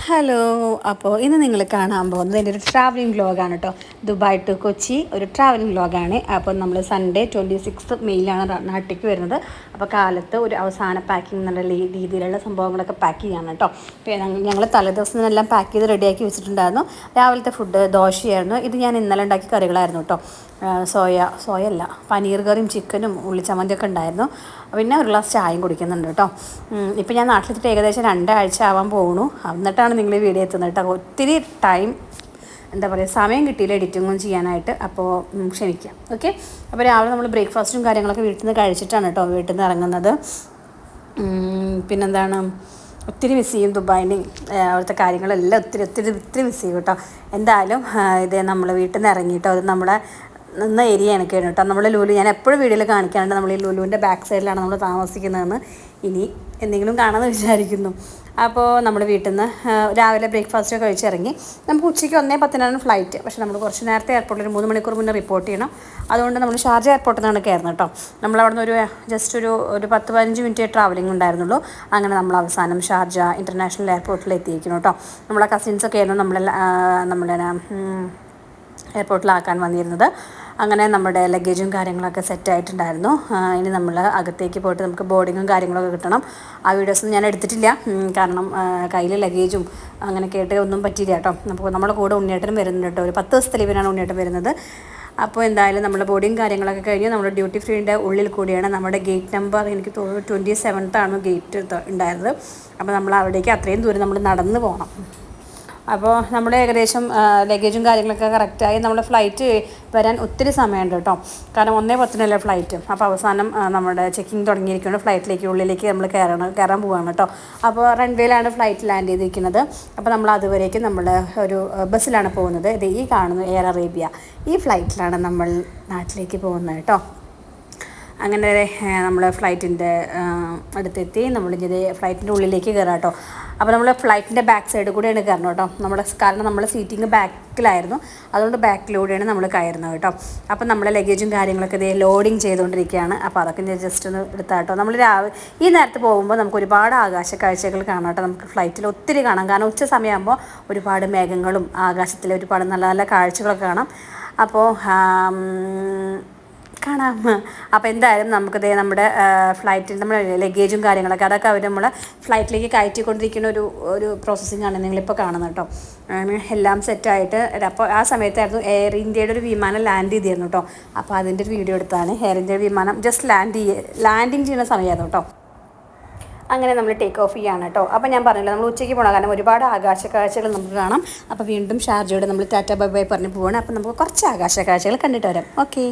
Hello. അപ്പോൾ ഇന്ന് നിങ്ങൾ കാണാൻ പോകുന്നത് എൻ്റെ ഒരു ട്രാവലിംഗ് വ്ലോഗാണ് കേട്ടോ. ദുബായ് ടു കൊച്ചി ഒരു ട്രാവലിംഗ് വ്ലോഗാണ്. അപ്പോൾ നമ്മൾ സൺഡേ 26 മെയ്യിലാണ് നാട്ടിലേക്ക് വരുന്നത്. അപ്പോൾ കാലത്ത് ഒരു അവസാന പാക്കിംഗ് എന്നുള്ള രീതിയിലുള്ള സംഭവങ്ങളൊക്കെ പാക്ക് ചെയ്യാണ് കേട്ടോ. ഞങ്ങൾ തലേദിവസം എല്ലാം പാക്ക് ചെയ്ത് റെഡിയാക്കി വെച്ചിട്ടുണ്ടായിരുന്നു. രാവിലത്തെ ഫുഡ് ദോശയായിരുന്നു. ഇത് ഞാൻ ഇന്നലെ ഉണ്ടാക്കിയ കറികളായിരുന്നു കേട്ടോ. സോയല്ല പനീർ കറിയും ചിക്കനും ഉള്ളിച്ചമ്മന്തിയൊക്കെ ഉണ്ടായിരുന്നു. പിന്നെ ഒരു ഗ്ലാസ് ചായയും കുടിക്കുന്നുണ്ട് കേട്ടോ. ഇപ്പം ഞാൻ നാട്ടിലെത്തിയിട്ട് ഏകദേശം 2 ആഴ്ച ആവാൻ പോകുന്നു. എന്നിട്ടാണ് നിങ്ങൾ ഈ വീഡിയോ എത്തുന്നത് കേട്ടോ. ഒത്തിരി ടൈം എന്താ പറയുക, സമയം കിട്ടിയില്ല എഡിറ്റിങ്ങും ചെയ്യാനായിട്ട്. അപ്പോൾ ക്ഷമിക്കാം. ഓക്കെ. അപ്പോൾ രാവിലെ നമ്മൾ ബ്രേക്ക്ഫാസ്റ്റും കാര്യങ്ങളൊക്കെ വീട്ടിൽ നിന്ന് കഴിച്ചിട്ടാണ് കേട്ടോ വീട്ടിൽ നിന്ന് ഇറങ്ങുന്നത്. പിന്നെന്താണ്, ഒത്തിരി മിസ് ചെയ്യും ദുബായിൻ്റെയും അവിടുത്തെ കാര്യങ്ങളെല്ലാം ഒത്തിരി മിസ് ചെയ്യും കേട്ടോ. എന്തായാലും ഇത് നമ്മൾ വീട്ടിൽ നിന്ന് ഇറങ്ങിയിട്ടോ. അത് നമ്മുടെ നിന്ന ഏരിയ എനിക്കാണ് കേട്ടോ. നമ്മൾ ലുലു ഞാൻ എപ്പോഴും വീഡിയോയിൽ കാണിക്കാറുണ്ട്. നമ്മൾ ഈ ലുലുവിൻ്റെ ബാക്ക് സൈഡിലാണ് നമ്മൾ താമസിക്കുന്നതെന്ന്. ഇനി എന്തെങ്കിലും കാണാമെന്ന് വിചാരിക്കുന്നു. അപ്പോൾ നമ്മൾ വീട്ടിൽ നിന്ന് രാവിലെ ബ്രേക്ക്ഫാസ്റ്റ് കഴിച്ചിറങ്ങി. നമുക്ക് ഉച്ചയ്ക്ക് 1:10 ഫ്ലൈറ്റ്. പക്ഷേ നമ്മൾ കുറച്ച് നേരത്തെ എയർപോർട്ടിൽ 3 മണിക്കൂർ മുന്നേ റിപ്പോർട്ട് ചെയ്യണം. അതുകൊണ്ട് നമ്മൾ ഷാർജ എയർപോർട്ടിൽ നിന്നാണ് കയറുന്നത് കേട്ടോ. നമ്മളവിടെ നിന്ന് ജസ്റ്റ് ഒരു 10-15 മിനിറ്റ് ട്രാവലിംഗ് ഉണ്ടായിരുന്നുള്ളൂ. അങ്ങനെ നമ്മൾ അവസാനം ഷാർജ ഇൻ്റർനാഷണൽ എയർപോർട്ടിൽ എത്തിയിരിക്കുന്നു കേട്ടോ. നമ്മളെ കസിൻസൊക്കെ ആയിരുന്നു നമ്മുടെ എയർപോർട്ടിലാക്കാൻ വന്നിരുന്നത്. അങ്ങനെ നമ്മുടെ ലഗേജും കാര്യങ്ങളൊക്കെ സെറ്റായിട്ടുണ്ടായിരുന്നു. ഇനി നമ്മൾ അകത്തേക്ക് പോയിട്ട് നമുക്ക് ബോർഡിങ്ങും കാര്യങ്ങളൊക്കെ കിട്ടണം. ആ വീഡിയോസൊന്നും ഞാൻ എടുത്തിട്ടില്ല, കാരണം കയ്യിൽ ലഗേജും അങ്ങനെ കേട്ട് ഒന്നും പറ്റിയില്ല കേട്ടോ. അപ്പോൾ നമ്മുടെ കൂടെ ഉണ്ണിയേട്ടനും വരുന്നുണ്ട് കേട്ടോ. ഒരു 10 ദിവസത്തെ ലീവിനാണ് ഉണ്ണിയേട്ടൻ വരുന്നത്. അപ്പോൾ എന്തായാലും നമ്മൾ ബോർഡിങ് കാര്യങ്ങളൊക്കെ കഴിഞ്ഞ് നമ്മുടെ ഡ്യൂട്ടി ഫ്രീൻ്റെ ഉള്ളിൽ കൂടിയാണ്. നമ്മുടെ ഗേറ്റ് നമ്പർ എനിക്ക് തോന്നുന്നു 27th ഗേറ്റ് ഉണ്ടായിരുന്നത്. അപ്പോൾ നമ്മൾ അവിടേക്ക് അത്രയും ദൂരം നമ്മൾ നടന്ന് പോകണം. അപ്പോൾ നമ്മൾ ഏകദേശം ലഗേജും കാര്യങ്ങളൊക്കെ കറക്റ്റായി. നമ്മുടെ ഫ്ലൈറ്റ് വരാൻ ഒത്തിരി സമയമുണ്ട് കേട്ടോ. കാരണം 1:10 ഫ്ലൈറ്റ്. അപ്പോൾ അവസാനം നമ്മുടെ ചെക്കിങ് തുടങ്ങിയിരിക്കുന്നത്. ഫ്ലൈറ്റിലേക്ക് ഉള്ളിലേക്ക് നമ്മൾ കയറാൻ പോവുകയാണ് കേട്ടോ. അപ്പോൾ റൺവേയിലാണ് ഫ്ലൈറ്റ് ലാൻഡ് ചെയ്തിരിക്കുന്നത്. അപ്പോൾ നമ്മൾ അതുവരേക്കും നമ്മൾ ഒരു ബസ്സിലാണ് പോകുന്നത്. ഇത് ഈ കാണുന്നു എയർ അറേബ്യ. ഈ ഫ്ലൈറ്റിലാണ് നമ്മൾ നാട്ടിലേക്ക് പോകുന്നത് കേട്ടോ. അങ്ങനെ നമ്മൾ ഫ്ലൈറ്റിൻ്റെ അടുത്തെത്തി. നമ്മളിത് ഫ്ലൈറ്റിൻ്റെ ഉള്ളിലേക്ക് കയറാം കേട്ടോ. അപ്പോൾ നമ്മൾ ഫ്ലൈറ്റിൻ്റെ ബാക്ക് സൈഡ് കൂടെയാണ് കയറണം കേട്ടോ. കാരണം നമ്മൾ സീറ്റിങ് ബാക്കിലായിരുന്നു. അതുകൊണ്ട് ബാക്കിലൂടെയാണ് നമ്മൾ കയറുന്നത് കേട്ടോ. അപ്പോൾ നമ്മളെ ലഗേജും കാര്യങ്ങളൊക്കെ ഇതേ ലോഡിങ് ചെയ്തുകൊണ്ടിരിക്കുകയാണ്. അപ്പോൾ അതൊക്കെ ഞാൻ ജസ്റ്റ് ഒന്ന് എടുത്താൽ കേട്ടോ. നമ്മൾ ഈ നേരത്ത് പോകുമ്പോൾ നമുക്ക് ഒരുപാട് ആകാശ കാഴ്ചകൾ കാണാം കേട്ടോ. നമുക്ക് ഫ്ലൈറ്റിൽ ഒത്തിരി കാണാം. കാരണം ഉച്ച സമയമാകുമ്പോൾ ഒരുപാട് മേഘങ്ങളും ആകാശത്തിലെ ഒരുപാട് നല്ല നല്ല കാഴ്ചകളൊക്കെ കാണാം. അപ്പോൾ കാണാം. അപ്പോൾ എന്തായാലും നമുക്കിത് നമ്മുടെ ഫ്ലൈറ്റിൽ നമ്മൾ ലഗേജും കാര്യങ്ങളൊക്കെ അതൊക്കെ അവർ നമ്മളെ ഫ്ലൈറ്റിലേക്ക് കയറ്റിക്കൊണ്ടിരിക്കുന്ന ഒരു പ്രോസസ്സിങ്ങാണ് നിങ്ങളിപ്പോൾ കാണുന്നത് കേട്ടോ. അങ്ങനെ എല്ലാം സെറ്റായിട്ട് അപ്പോൾ ആ സമയത്തായിരുന്നു എയർ ഇന്ത്യയുടെ ഒരു വിമാനം ലാൻഡ് ചെയ്തിരുന്നു കേട്ടോ. അപ്പോൾ അതിൻ്റെ ഒരു വീഡിയോ എടുത്താണ്. എയർ ഇന്ത്യയുടെ വിമാനം ജസ്റ്റ് ലാൻഡിങ് ചെയ്യുന്ന സമയമായിരുന്നു കേട്ടോ. അങ്ങനെ നമ്മൾ ടേക്ക് ഓഫ് ചെയ്യാണ് കേട്ടോ. അപ്പോൾ ഞാൻ പറഞ്ഞില്ല, നമ്മൾ ഉച്ചയ്ക്ക് പോകണം. കാരണം ഒരുപാട് ആകാശ കാഴ്ചകൾ നമുക്ക് കാണാം. അപ്പോൾ വീണ്ടും ഷാർജയോട് നമ്മൾ ടാറ്റ ബൈ ബൈ പറഞ്ഞ് പോവാണ്. അപ്പോൾ നമുക്ക് കുറച്ച് ആകാശ കാഴ്ചകൾ കണ്ടിട്ട് വരാം. ഓക്കെ.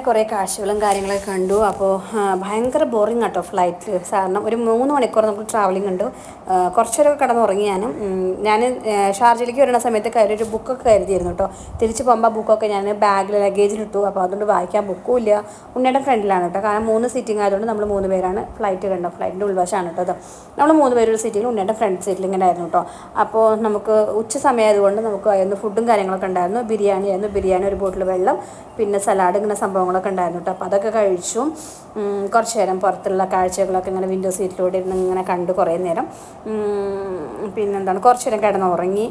കുറേ കാഴ്ചകളും കാര്യങ്ങളൊക്കെ കണ്ടു. അപ്പോൾ ഭയങ്കര ബോറിംഗ് ആട്ടോ ഫ്ലൈറ്റിൽ. കാരണം ഒരു 3 മണിക്കൂർ നമുക്ക് ട്രാവലിംഗ് ഉണ്ട്. കുറച്ചേരൊക്കെ കിടന്നുറങ്ങി ഞാൻ ഷാർജയിലേക്ക് വരുന്ന സമയത്ത് ഒരു ബുക്കൊക്കെ കരുതിയിരുന്നു കേട്ടോ. തിരിച്ച് പോകുമ്പോൾ ബുക്കൊക്കെ ഞാൻ ബാഗിൽ ലഗേജിലിട്ടു. അപ്പോൾ അതുകൊണ്ട് വായിക്കാൻ ബുക്കും ഇല്ല. ഉണ്ണിയുടെ ഫ്രണ്ടിലാണ് കേട്ടോ. കാരണം 3 സീറ്റിംഗ് ആയതുകൊണ്ട് നമ്മൾ 3 പേരാണ് ഫ്ലൈറ്റ് കണ്ടോ. ഫ്ലൈറ്റിൻ്റെ ഉൾവശമാണ് കേട്ടോ. നമ്മൾ 3 പേര് ഒരു സീറ്റിൽ, ഉണ്ണിയുടെ ഫ്രണ്ട് സീറ്റിൽ ഇങ്ങനെ ആയിരുന്നു കേട്ടോ. അപ്പോൾ നമുക്ക് ഉച്ച സമയമായതുകൊണ്ട് നമുക്ക് അതിന് ഫുഡും കാര്യങ്ങളൊക്കെ ഉണ്ടായിരുന്നു. ബിരിയാണി, ഒരു ബോട്ടിൽ വെള്ളം, പിന്നെ സലാഡ്, ഇങ്ങനെ സംഭവങ്ങളൊക്കെ ഉണ്ടായിരുന്നു കേട്ടോ. അപ്പോൾ അതൊക്കെ കഴിച്ചു. കുറച്ച് നേരം പുറത്തുള്ള കാഴ്ചകളൊക്കെ ഇങ്ങനെ വിൻഡോ സീറ്റിലൂടെ ഇരുന്ന് ഇങ്ങനെ കണ്ടു കുറേ നേരം. പിന്നെന്താണ്, കുറച്ച് നേരം കിടന്നുറങ്ങി.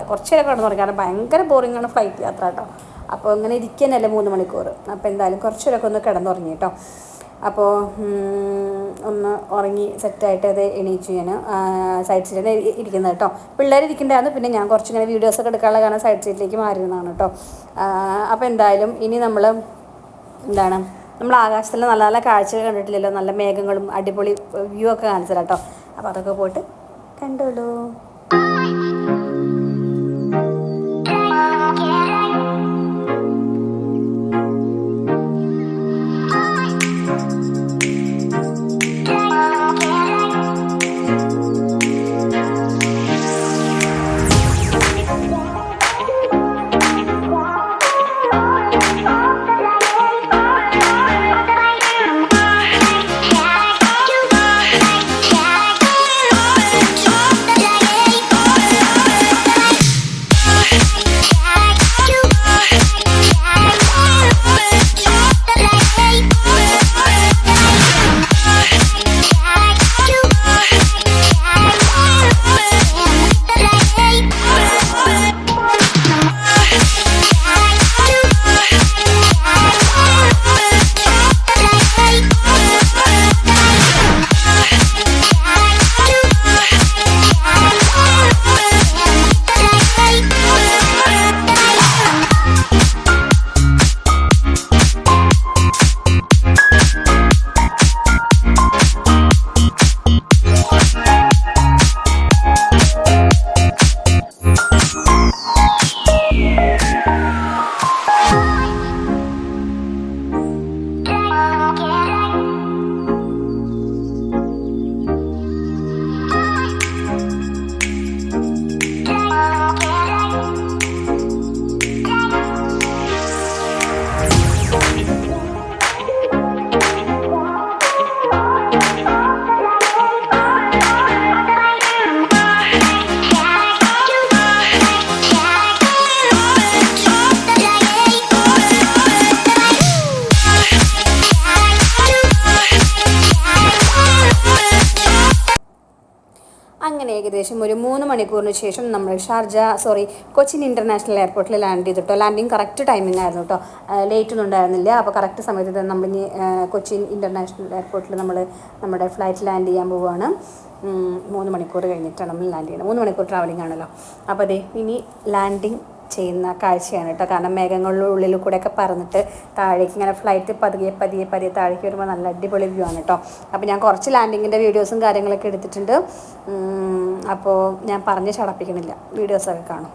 കുറച്ച് നേരം കിടന്നുറങ്ങി. കാരണം ഭയങ്കര ബോറിങ്ങാണ് ഫ്ലൈറ്റ് യാത്ര കേട്ടോ. അപ്പോൾ ഇങ്ങനെ ഇരിക്കാനല്ലേ 3 മണിക്കൂർ. അപ്പോൾ എന്തായാലും കുറച്ച് നേരമൊക്കെ ഒന്ന് കിടന്നുറങ്ങി കേട്ടോ. അപ്പോൾ ഒന്ന് ഉറങ്ങി സെറ്റായിട്ട് അത് എണീച്ചു. ഞാൻ സൈഡ് സീറ്റിൽ ഇരിക്കുന്നത് കേട്ടോ. പിള്ളേർ ഇരിക്കേണ്ടായിരുന്നു. പിന്നെ ഞാൻ കുറച്ചിങ്ങനെ വീഡിയോസൊക്കെ എടുക്കാനുള്ള കാരണം സൈഡ് സീറ്റിലേക്ക് മാറിയിരുന്നതാണ് കേട്ടോ. അപ്പോൾ എന്തായാലും ഇനി നമ്മൾ ആകാശത്തിൽ നല്ല നല്ല കാഴ്ചകൾ കണ്ടിട്ടില്ലല്ലോ. നല്ല മേഘങ്ങളും അടിപൊളി വ്യൂ ഒക്കെ കാണിച്ചു കേട്ടോ. അപ്പോൾ അതൊക്കെ പോയിട്ട് കണ്ടോളൂ. അങ്ങനെ ഏകദേശം ഒരു 3 മണിക്കൂറിന് ശേഷം നമ്മൾ കൊച്ചിൻ ഇൻ്റർനാഷണൽ എയർപോർട്ടിൽ ലാൻഡ് ചെയ്തിട്ടോ. ലാൻഡിങ് കറക്റ്റ് ടൈമിംഗ് ആയിരുന്നു കേട്ടോ. ലേറ്റ് ഒന്നും ഉണ്ടായിരുന്നില്ല. അപ്പോൾ കറക്റ്റ് സമയത്ത് തന്നെ നമ്മളിനി കൊച്ചിൻ ഇൻ്റർനാഷണൽ എയർപോർട്ടിൽ നമ്മുടെ ഫ്ലൈറ്റ് ലാൻഡ് ചെയ്യാൻ പോവുകയാണ്. 3 മണിക്കൂർ കഴിഞ്ഞിട്ടാണ് നമ്മൾ ലാൻഡ് ചെയ്യുന്നത്. 3 മണിക്കൂർ ട്രാവലിംഗ് ആണല്ലോ. അപ്പോൾ അതെ ഇനി ലാൻഡിങ് ചെയ്യുന്ന കാഴ്ചയാണ് കേട്ടോ. കാരണം മേഘങ്ങളുടെ ഉള്ളിൽ കൂടെയൊക്കെ പറന്നിട്ട് താഴേക്ക് ഇങ്ങനെ ഫ്ലൈറ്റ് പതിയെ താഴേക്ക് വരുമ്പോൾ നല്ല അടിപൊളി വ്യൂ ആണ് കേട്ടോ. അപ്പോൾ ഞാൻ കുറച്ച് ലാൻഡിങ്ങിൻ്റെ വീഡിയോസും കാര്യങ്ങളൊക്കെ എടുത്തിട്ടുണ്ട്. അപ്പോൾ ഞാൻ പറഞ്ഞ് ചടപ്പിക്കണില്ല, വീഡിയോസൊക്കെ കാണും.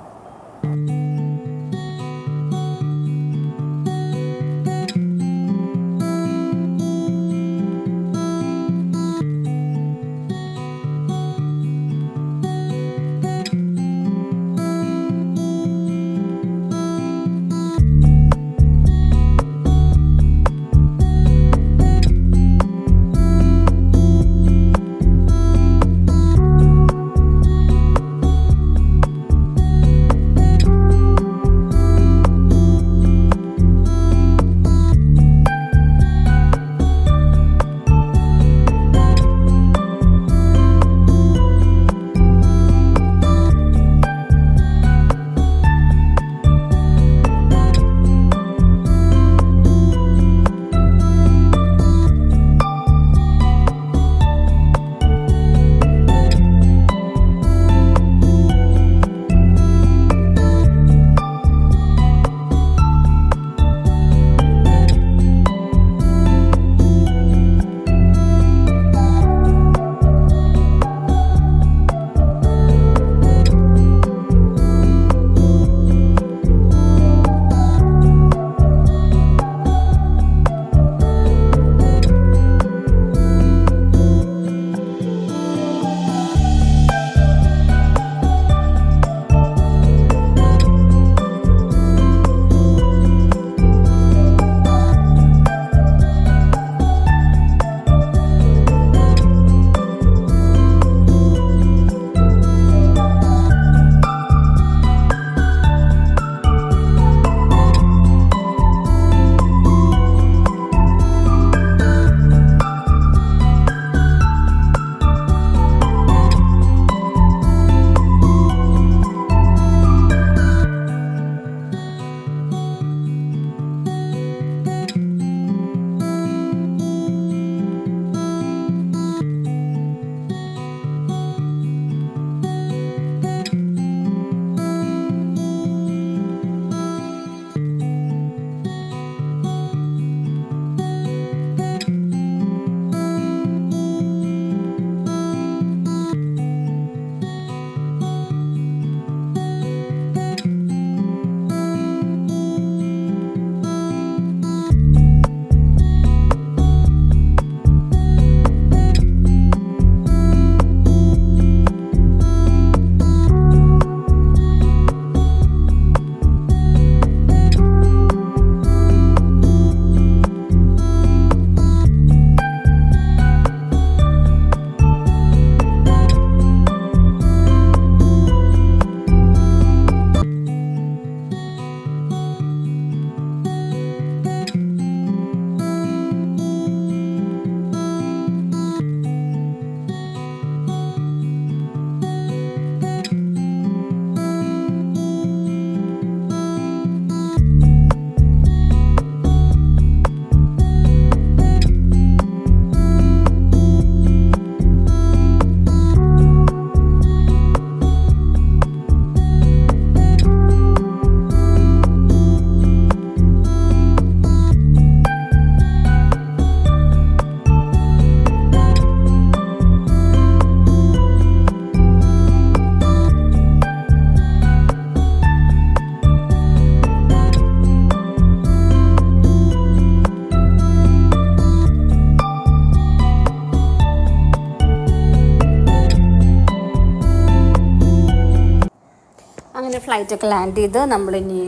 ഫ്ലൈറ്റൊക്കെ ലാൻഡ് ചെയ്ത് നമ്മളിനി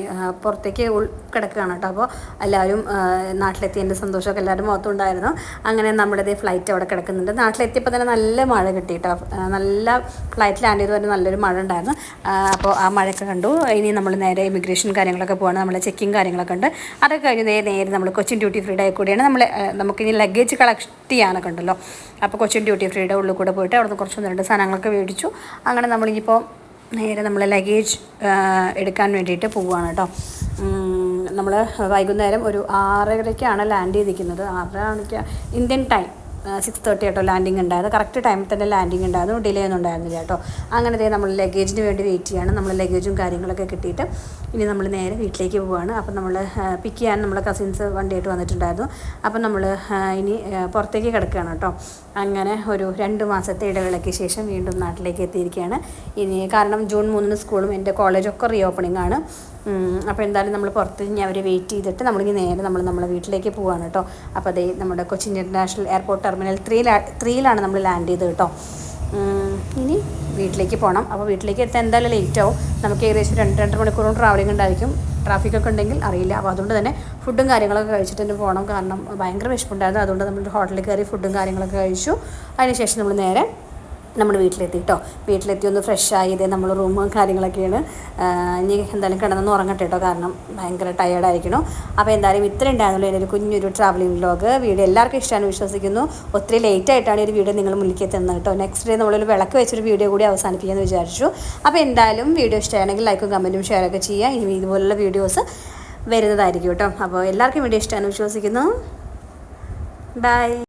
പുറത്തേക്ക് കിടക്കുകയാണ് കേട്ടോ. അപ്പോൾ എല്ലാവരും നാട്ടിലെത്തിയതിൻ്റെ സന്തോഷമൊക്കെ എല്ലാവരും മുഖത്തുണ്ടായിരുന്നു. അങ്ങനെ നമ്മുടെ ഫ്ലൈറ്റ് അവിടെ കിടക്കുന്നുണ്ട്. നാട്ടിലെത്തിയപ്പോൾ തന്നെ നല്ല മഴ കിട്ടി കേട്ടോ. നല്ല ഫ്ലൈറ്റ് ലാൻഡ് ചെയ്ത് തന്നെ നല്ലൊരു മഴ ഉണ്ടായിരുന്നു. അപ്പോൾ ആ മഴയൊക്കെ കണ്ടു. ഇനി നമ്മൾ നേരെ ഇമിഗ്രേഷൻ കാര്യങ്ങളൊക്കെ പോവാണ്. നമ്മളെ ചെക്കിങ് കാര്യങ്ങളൊക്കെ ഉണ്ട്. അതൊക്കെ കഴിഞ്ഞ് നേരെ നമ്മൾ കൊച്ചിൻ ഡ്യൂട്ടി ഫ്രീയുടെ കൂടിയാണ് നമുക്കിനി ലഗേജ് കളക്ട് ചെയ്യാനൊക്കെ ഉണ്ടല്ലോ. അപ്പോൾ കൊച്ചിൻ ഡ്യൂട്ടി ഫ്രീയുടെ ഉള്ളിൽ കൂടെ പോയിട്ട് അവിടെ നിന്ന് കുറച്ച് 2 സാധനങ്ങളൊക്കെ മേടിച്ചു. അങ്ങനെ നമ്മളിനിയിപ്പോൾ നേരെ നമ്മൾ ലഗേജ് എടുക്കാൻ വേണ്ടിയിട്ട് പോവുകയാണ് കേട്ടോ. നമ്മൾ വൈകുന്നേരം ഒരു 6:30ക്കാണ് ലാൻഡ് ചെയ്തിരിക്കുന്നത്. 6:30 ഇന്ത്യൻ ടൈം 6:30 കേട്ടോ ലാൻഡിങ് ഉണ്ടായത്. കറക്റ്റ് ടൈമിൽ തന്നെ ലാൻഡിങ് ഉണ്ടായിരുന്നു, ഡിലേ ഒന്നും ഉണ്ടായിരുന്നില്ല കേട്ടോ. അങ്ങനെ നമ്മൾ ലഗേജിന് വേണ്ടി വെയിറ്റ് ചെയ്യാണ്. നമ്മൾ ലഗേജും കാര്യങ്ങളൊക്കെ കിട്ടിയിട്ട് ഇനി നമ്മൾ നേരെ വീട്ടിലേക്ക് പോവുകയാണ്. അപ്പം നമ്മൾ പിക്ക് ചെയ്യാൻ നമ്മളെ കസിൻസ് വണ്ടിയായിട്ട് വന്നിട്ടുണ്ടായിരുന്നു. അപ്പം നമ്മൾ ഇനി പുറത്തേക്ക് കിടക്കുകയാണ് കേട്ടോ. അങ്ങനെ ഒരു 2 മാസത്തെ ഇടവേളയ്ക്ക് ശേഷം വീണ്ടും നാട്ടിലേക്ക് എത്തിയിരിക്കുകയാണ്. ഇനി കാരണം ജൂൺ 3 സ്കൂളും എൻ്റെ കോളേജൊക്കെ റീ ഓപ്പണിംഗ് ആണ്. അപ്പോൾ എന്തായാലും നമ്മൾ പുറത്ത് ഇനി അവർ വെയിറ്റ് ചെയ്തിട്ട് നമ്മളിനി നേരെ നമ്മളെ വീട്ടിലേക്ക് പോവുകയാണ് കേട്ടോ. അപ്പോൾ അതേ നമ്മുടെ കൊച്ചിൻ ഇൻ്റർനാഷണൽ എയർപോർട്ട് ടെർമിനൽ 3ലാണ് നമ്മൾ ലാൻഡ് ചെയ്തത് കേട്ടോ. ഇനി വീട്ടിലേക്ക് പോകണം. അപ്പോൾ വീട്ടിലേക്ക് എത്താൻ എന്തായാലും ലേറ്റ് ആവും. നമുക്ക് ഏകദേശം 2-2.5 മണിക്കൂറും ട്രാവലിംഗ് ഉണ്ടായിരിക്കും. ട്രാഫിക്കൊക്കെ ഉണ്ടെങ്കിൽ അറിയില്ല. അപ്പോൾ അതുകൊണ്ട് തന്നെ ഫുഡും കാര്യങ്ങളൊക്കെ കഴിച്ചിട്ട് തന്നെ പോകണം. കാരണം ഭയങ്കര വിശപ്പുണ്ടായിരുന്നു. അതുകൊണ്ട് നമ്മൾ ഹോട്ടലിൽ കയറി ഫുഡും കാര്യങ്ങളൊക്കെ കഴിച്ചു. അതിനുശേഷം നമ്മൾ നേരെ നമ്മൾ വീട്ടിലെത്തി കേട്ടോ. വീട്ടിലെത്തി ഒന്ന് ഫ്രഷായി ഇതേ നമ്മൾ റൂമും കാര്യങ്ങളൊക്കെയാണ്. ഇനി എന്തായാലും കിടന്നൊന്ന് ഉറങ്ങട്ടെ കേട്ടോ, കാരണം ഭയങ്കര ടയേർഡായിരിക്കണം. അപ്പോൾ എന്തായാലും ഇത്ര ഉണ്ടായിരുന്നുള്ളൂ എൻ്റെ ഒരു കുഞ്ഞൊരു ട്രാവലിംഗ് വ്ലോഗ്. വീഡിയോ എല്ലാവർക്കും ഇഷ്ടമാണെന്ന് വിശ്വസിക്കുന്നു. ഒത്തിരി ലേറ്റ് ആയിട്ടാണ് ഒരു വീഡിയോ നിങ്ങൾ മുന്നിലേക്ക് എത്തുന്നത് കേട്ടോ. നെക്സ്റ്റ് ഡേ നമ്മളൊരു വിളക്ക് വെച്ചൊരു വീഡിയോ കൂടി അവസാനിപ്പിക്കാമെന്ന് വിചാരിച്ചു. അപ്പോൾ എന്തായാലും വീഡിയോ ഇഷ്ടമാണെങ്കിൽ ലൈക്കും കമൻറ്റും ഷെയറൊക്കെ ചെയ്യുക. ഇനി ഇതുപോലുള്ള വീഡിയോസ് വരുന്നതായിരിക്കും കേട്ടോ. അപ്പോൾ എല്ലാവർക്കും വീഡിയോ ഇഷ്ടമാണെന്ന് വിശ്വസിക്കുന്നു. ബൈ.